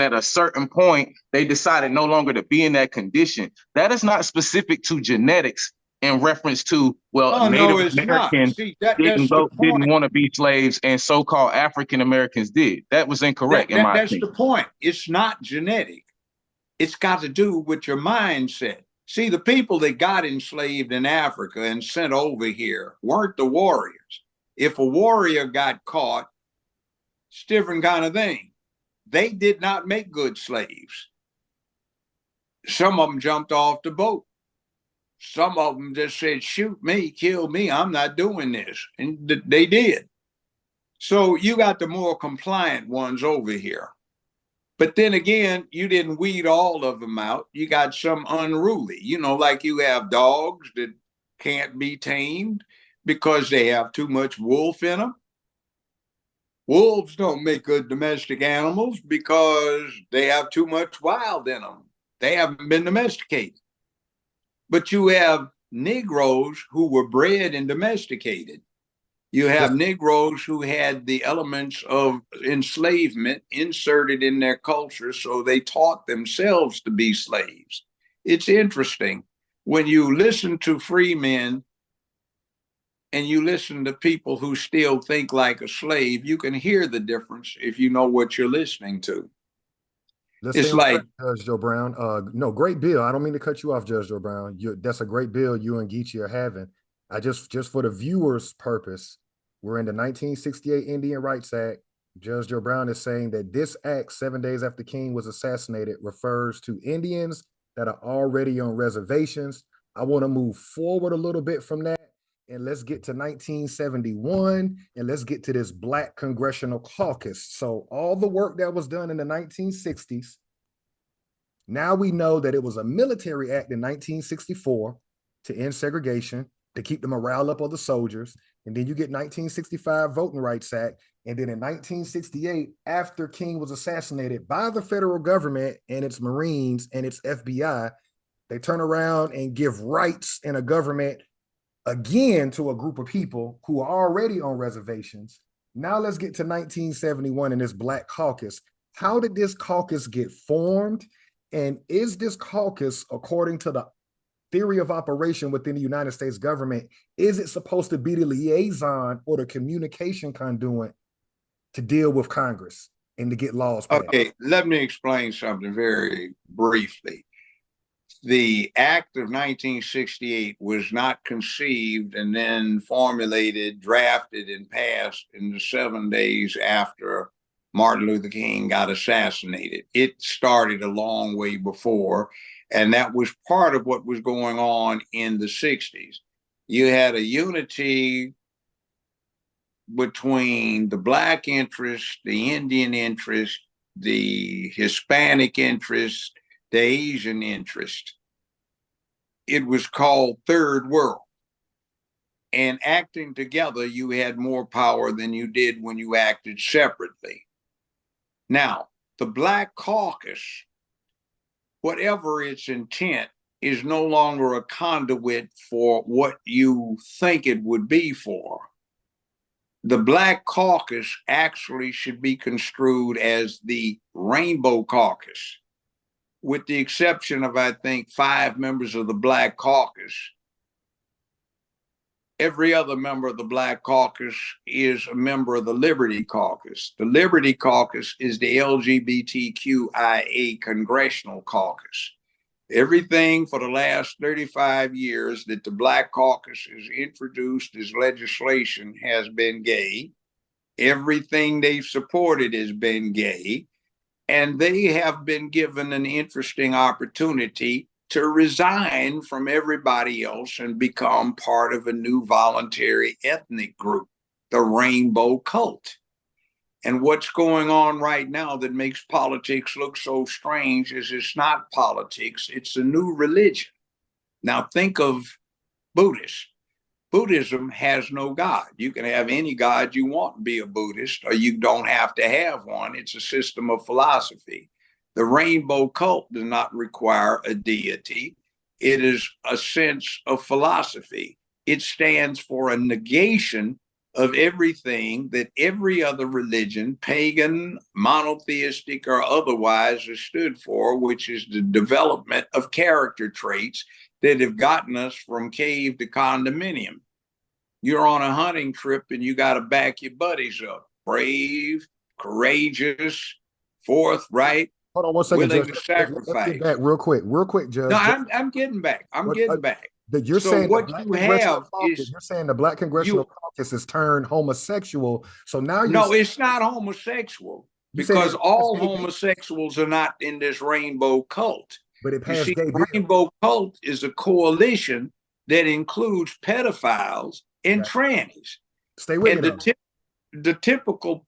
at a certain point, they decided no longer to be in that condition. That is not specific to genetics in reference to, well, Oh, Native no, it's not. Americans See, that's the didn't point. want to be slaves and so-called African Americans did. That was incorrect in my That's the opinion. point. It's not genetic. It's got to do with your mindset. See, the people that got enslaved in Africa and sent over here weren't the warriors. If a warrior got caught, it's a different kind of thing. They did not make good slaves. Some of them jumped off the boat. Some of them just said, shoot me, kill me, I'm not doing this. And they did. So you got the more compliant ones over here. But then again, you didn't weed all of them out. You got some unruly, like you have dogs that can't be tamed because they have too much wolf in them. Wolves don't make good domestic animals because they have too much wild in them. They haven't been domesticated. But you have Negroes who were bred and domesticated. You have Negroes who had the elements of enslavement inserted in their culture, so they taught themselves to be slaves. It's interesting. When you listen to free men and you listen to people who still think like a slave, you can hear the difference if you know what you're listening to. It's like Judge Joe Brown. No, great bill. I don't mean to cut you off, Judge Joe Brown. That's a great bill you and Geechee are having. I just for the viewers' purpose, we're in the 1968 Indian Rights Act. Judge Joe Brown is saying that this act, 7 days after King was assassinated, refers to Indians that are already on reservations. I want to move forward a little bit from that, and let's get to 1971, and let's get to this Black Congressional Caucus. So all the work that was done in the 1960s, now we know that it was a military act in 1964 to end segregation, to keep the morale up of the soldiers. And then you get 1965 Voting Rights Act. And then in 1968, after King was assassinated by the federal government and its Marines and its FBI, they turn around and give rights in a government again to a group of people who are already on reservations. Now let's get to 1971 and this Black Caucus. How did this caucus get formed? And is this caucus, according to the theory of operation within the United States government, is it supposed to be the liaison or the communication conduit to deal with Congress and to get laws passed? Okay, let me explain something very briefly. The Act of 1968 was not conceived and then formulated, drafted, and passed in the 7 days after Martin Luther King got assassinated. It started a long way before, and that was part of what was going on in the 60s. You had a unity between the Black interest, the Indian interest, the Hispanic interest, the Asian interest. It was called Third World. And acting together, you had more power than you did when you acted separately. Now, the Black Caucus, whatever its intent, is no longer a conduit for what you think it would be for. The Black Caucus actually should be construed as the Rainbow Caucus, with the exception of, I think, 5 members of the Black Caucus. Every other member of the Black Caucus is a member of the Liberty Caucus. The Liberty Caucus is the LGBTQIA Congressional Caucus. Everything for the last 35 years that the Black Caucus has introduced as legislation has been gay. Everything they've supported has been gay. And they have been given an interesting opportunity to resign from everybody else and become part of a new voluntary ethnic group, the Rainbow Cult. And what's going on right now that makes politics look so strange is it's not politics, it's a new religion. Now think of Buddhists. Buddhism has no God. You can have any God you want and be a Buddhist, or you don't have to have one. It's a system of philosophy. The Rainbow Cult does not require a deity. It is a sense of philosophy. It stands for a negation of everything that every other religion, pagan, monotheistic, or otherwise, has stood for, which is the development of character traits that have gotten us from cave to condominium. You're on a hunting trip and you got to back your buddies up. Brave, courageous, forthright, Hold on one second, willing Judge. to sacrifice. Let's get back real quick, Judge. No, I'm getting back. I'm getting back. You're So saying what the Black you Congressional have Caucus, is you're saying the Black Congressional Caucus is turned homosexual. So now you're no, it's not homosexual because all homosexuals are not in this rainbow cult. But it passed You see, gay bill. rainbow cult is a coalition that includes pedophiles and trannies. Stay with And me. the typical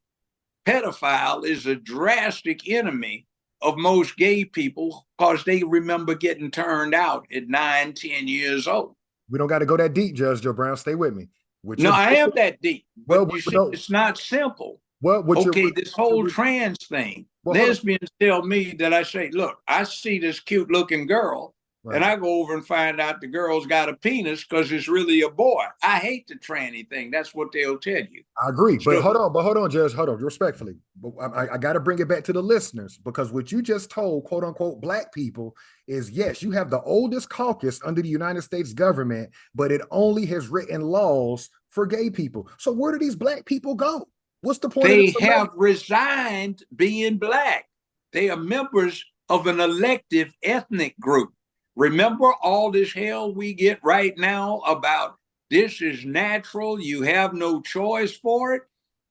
pedophile is a drastic enemy of most gay people because they remember getting turned out at 9, 10 years old. We don't got to go that deep, Judge Joe Brown. Stay with me. No, I am that deep. But well, you see, no. it's not simple. Okay, this whole trans thing. Lesbians tell me that I say, look, I see this cute looking girl, right, and I go over and find out the girl's got a penis because it's really a boy. I hate the tranny thing. That's what they'll tell you. I agree. But hold on, Judge. Hold on, respectfully. But I got to bring it back to the listeners, because what you just told, quote unquote, Black people is, yes, you have the oldest caucus under the United States government, but it only has written laws for gay people. So where do these Black people go? What's the point? They have resigned being Black. They are members of an elective ethnic group. Remember all this hell we get right now about this is natural, you have no choice for it?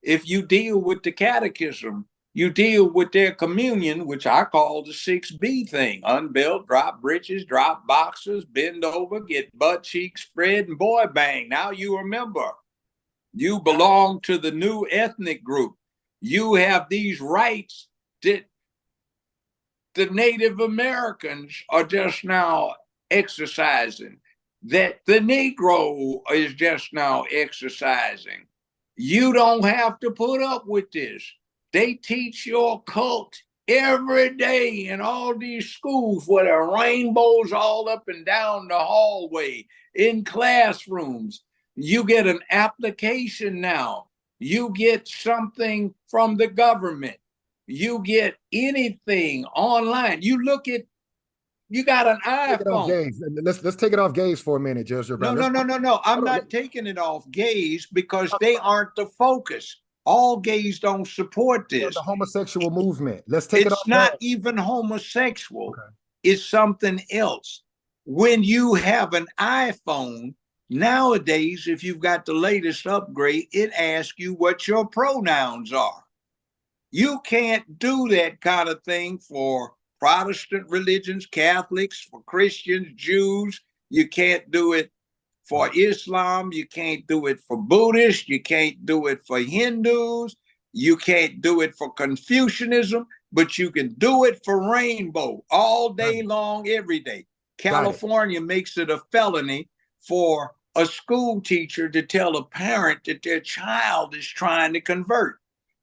If you deal with the catechism, you deal with their communion, which I call the 6B thing: unbelt, drop britches, drop boxers, bend over, get butt cheeks spread, and boy bang. Now you remember. You belong to the new ethnic group. You have these rights that the Native Americans are just now exercising, that the Negro is just now exercising. You don't have to put up with this. They teach your cult every day in all these schools where there are rainbows all up and down the hallway, in classrooms. You get an application now. You get something from the government. You get anything online. You look at, you got an iPhone. Let's take it off gays for a minute, Judge Brown. No. I'm not taking it off gays because they aren't the focus. All gays don't support this. The homosexual movement. Let's take it off. It's not even homosexual. Okay. It's something else. When you have an iPhone, nowadays, if you've got the latest upgrade, it asks you what your pronouns are. You can't do that kind of thing for Protestant religions, Catholics, for Christians, Jews. You can't do it for Islam. You can't do it for Buddhists. You can't do it for Hindus. You can't do it for Confucianism, but you can do it for rainbow all day long, every day. California makes it a felony for a school teacher to tell a parent that their child is trying to convert.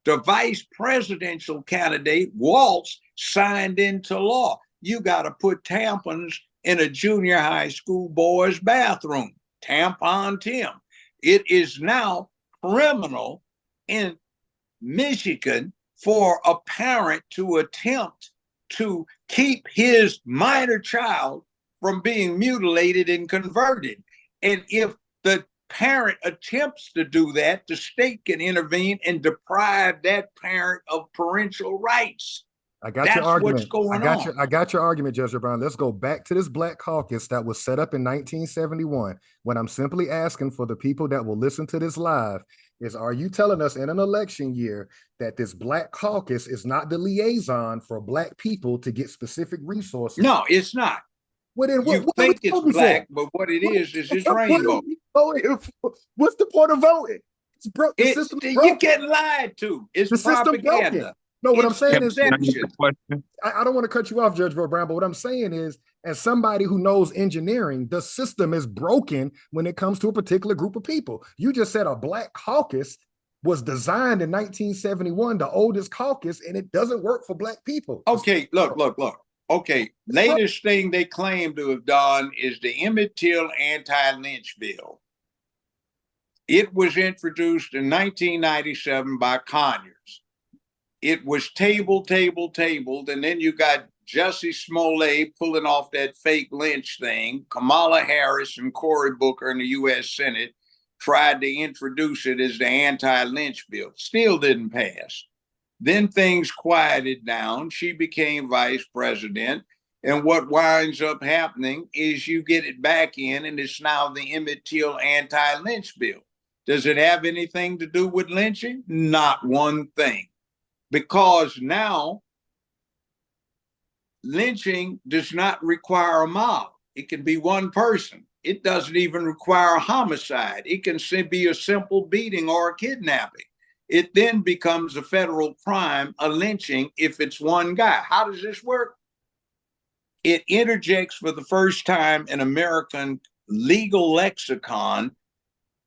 The vice presidential candidate, Waltz, signed into law. You got to put tampons in a junior high school boy's bathroom. Tampon Tim. It is now criminal in Michigan for a parent to attempt to keep his minor child from being mutilated and converted. And if the parent attempts to do that, the state can intervene and deprive that parent of parental rights. I got your argument. What's going on. I got your argument, Judge Brown. Let's go back to this Black Caucus that was set up in 1971. What I'm simply asking for the people that will listen to this live is, are you telling us in an election year that this Black Caucus is not the liaison for Black people to get specific resources? No, it's not. Well, then you think it's black, but what it is it's rainbow. What's the point of voting? You get lied to. It's the propaganda. No, what I'm saying is, I don't want to cut you off, Judge Brown, but what I'm saying is, as somebody who knows engineering, the system is broken when it comes to a particular group of people. You just said a Black caucus was designed in 1971, the oldest caucus, and it doesn't work for Black people. Okay, look. Okay, latest thing they claim to have done is the Emmett Till anti-lynch bill. It was introduced in 1997 by Conyers. It was tabled, and then you got Jussie Smollett pulling off that fake lynch thing. Kamala Harris and Cory Booker in the U.S. Senate tried to introduce it as the anti-lynch bill. Still didn't pass. Then things quieted down. She became vice president. And what winds up happening is you get it back in, and it's now the Emmett Till anti-lynch bill. Does it have anything to do with lynching? Not one thing. Because now lynching does not require a mob. It can be one person. It doesn't even require a homicide. It can be a simple beating or a kidnapping. It then becomes a federal crime, a lynching, if it's one guy. How does this work? It interjects for the first time in American legal lexicon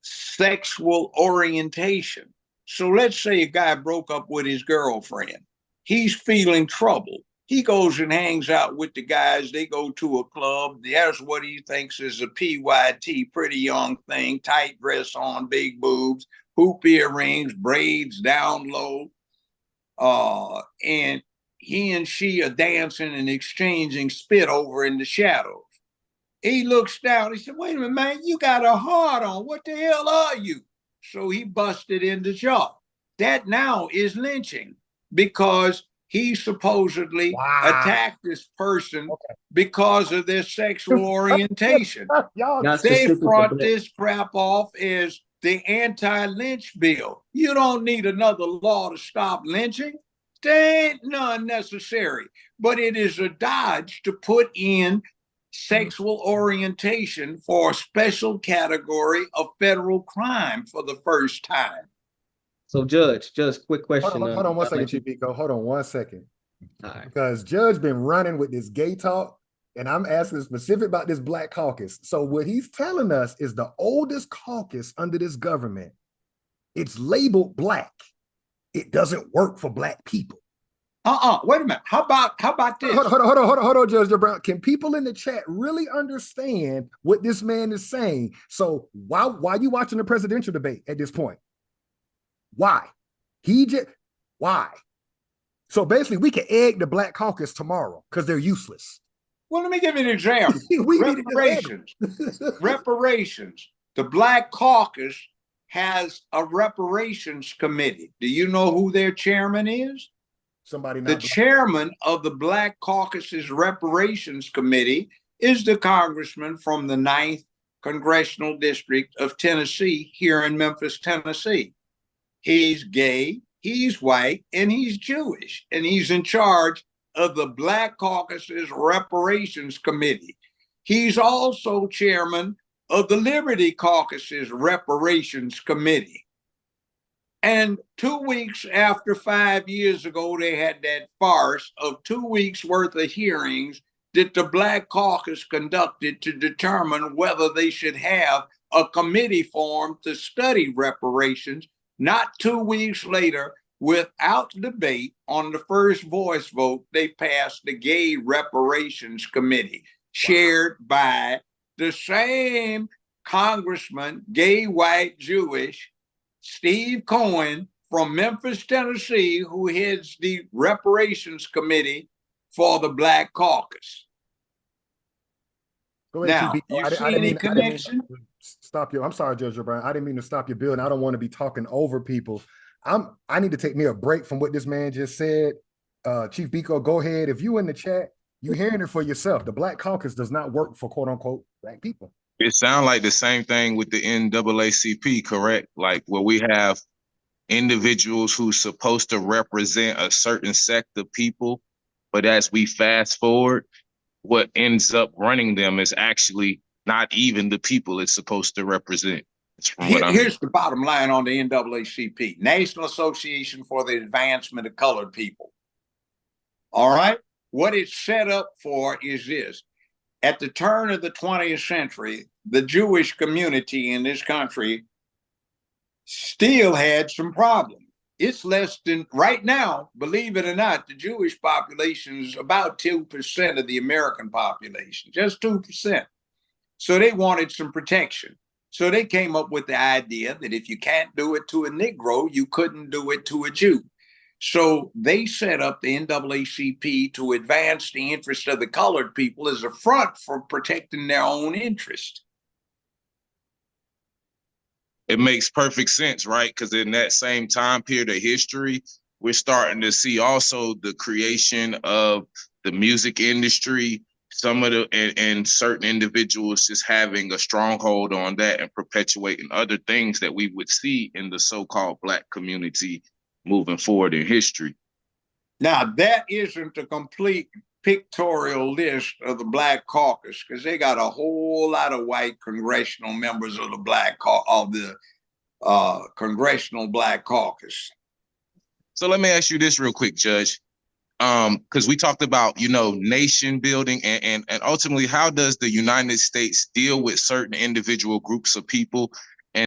sexual orientation. So let's say a guy broke up with his girlfriend. He's feeling trouble. He goes and hangs out with the guys. They go to a club. There's what he thinks is a PYT, pretty young thing, tight dress on, big boobs, hoop earrings, braids down low. And he and she are dancing and exchanging spit over in the shadows. He looks down. He said, wait a minute, man, you got a heart on. What the hell are you? So he busted in the shop. That now is lynching because he supposedly attacked this person because of their sexual orientation. They brought this crap off as the anti-lynch bill. You don't need another law to stop lynching. There ain't none necessary. But it is a dodge to put in sexual orientation for a special category of federal crime for the first time. So, Judge, quick question. Hold on one second, Chief Biko. Hold on one second. All right. Because Judge been running with this gay talk, and I'm asking specific about this Black Caucus. So what he's telling us is the oldest caucus under this government. It's labeled Black. It doesn't work for Black people. Wait a minute. How about this? Hold on, Judge Brown. Can people in the chat really understand what this man is saying? So why are you watching the presidential debate at this point? Why? Why? So basically, we can egg the Black Caucus tomorrow because they're useless. Well, let me give you an example. Reparations. The Black Caucus has a reparations committee. Do you know who their chairman is? Somebody not the chairman of the Black Caucus's reparations committee is the congressman from the 9th Congressional District of Tennessee here in Memphis, Tennessee. He's gay, he's white, and he's Jewish, and he's in charge of the Black Caucus's reparations committee. He's also chairman of the Liberty Caucus's reparations committee. And 2 weeks after 5 years ago, they had that farce of 2 weeks worth of hearings that the Black Caucus conducted to determine whether they should have a committee formed to study reparations. Not 2 weeks later, without debate, on the first voice vote, they passed the Gay Reparations Committee, chaired by the same congressman, gay, white, Jewish, Steve Cohen from Memphis, Tennessee, who heads the Reparations Committee for the Black Caucus. Go ahead, now, you see any connection? Stop you. I'm sorry, Judge O'Brien. I didn't mean to stop your bill, and I don't want to be talking over people. I need to take me a break from what this man just said. Chief Biko, go ahead. If you in the chat, you're hearing it for yourself. The Black Caucus does not work for quote unquote Black people. It sounds like the same thing with the NAACP, correct? Like where we have individuals who's supposed to represent a certain sect of people, but as we fast forward, what ends up running them is actually not even the people it's supposed to represent. Here's the bottom line on the NAACP, National Association for the Advancement of Colored People. All right? What it's set up for is this. At the turn of the 20th century, the Jewish community in this country still had some problems. It's less than, right now, believe it or not, the Jewish population is about 2% of the American population, just 2%. So they wanted some protection. So they came up with the idea that if you can't do it to a Negro, you couldn't do it to a Jew. So they set up the NAACP to advance the interest of the colored people as a front for protecting their own interest. It makes perfect sense, right? Because in that same time period of history, we're starting to see also the creation of the music industry, some of the and certain individuals just having a stronghold on that and perpetuating other things that we would see in the so-called Black community moving forward in history. Now, that isn't a complete pictorial list of the Black Caucus, because they got a whole lot of white congressional members of the Congressional Black Caucus. So let me ask you this real quick, Judge. Because we talked about, nation building and ultimately how does the United States deal with certain individual groups of people